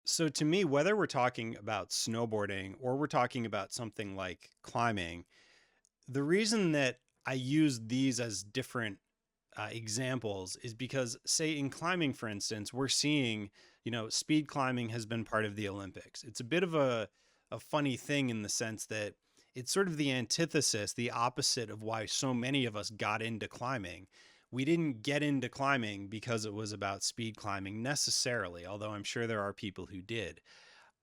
So to me, whether we're talking about snowboarding or we're talking about something like climbing, the reason that I use these as different examples is because, say, in climbing, for instance, we're seeing, speed climbing has been part of the Olympics. It's a bit of a funny thing in the sense that it's sort of the antithesis, the opposite of why so many of us got into climbing. We didn't get into climbing because it was about speed climbing necessarily, although I'm sure there are people who did.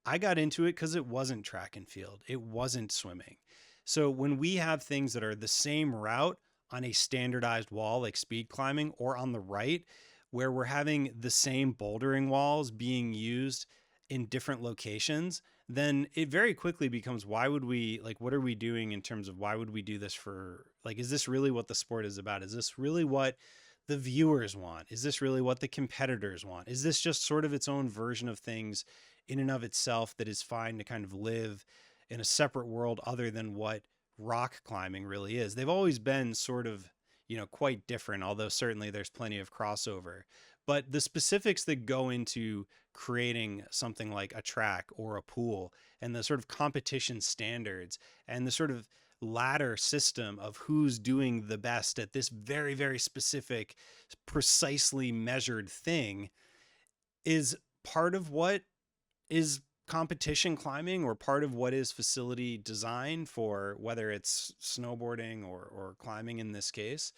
I got into it because it wasn't track and field, it wasn't swimming. So when we have things that are the same route on a standardized wall, like speed climbing, or on the right, where we're having the same bouldering walls being used in different locations, then it very quickly becomes why would we, like, what are we doing in terms of why would we do this for, like, is this really what the sport is about? Is this really what the viewers want? Is this really what the competitors want? Is this just sort of its own version of things in and of itself that is fine to kind of live in a separate world other than what rock climbing really is? They've always been sort of, quite different, although certainly there's plenty of crossover. But the specifics that go into creating something like a track or a pool, and the sort of competition standards and the sort of ladder system of who's doing the best at this very, very specific, precisely measured thing is part of what is competition climbing, or part of what is facility design for whether it's snowboarding or climbing in this case.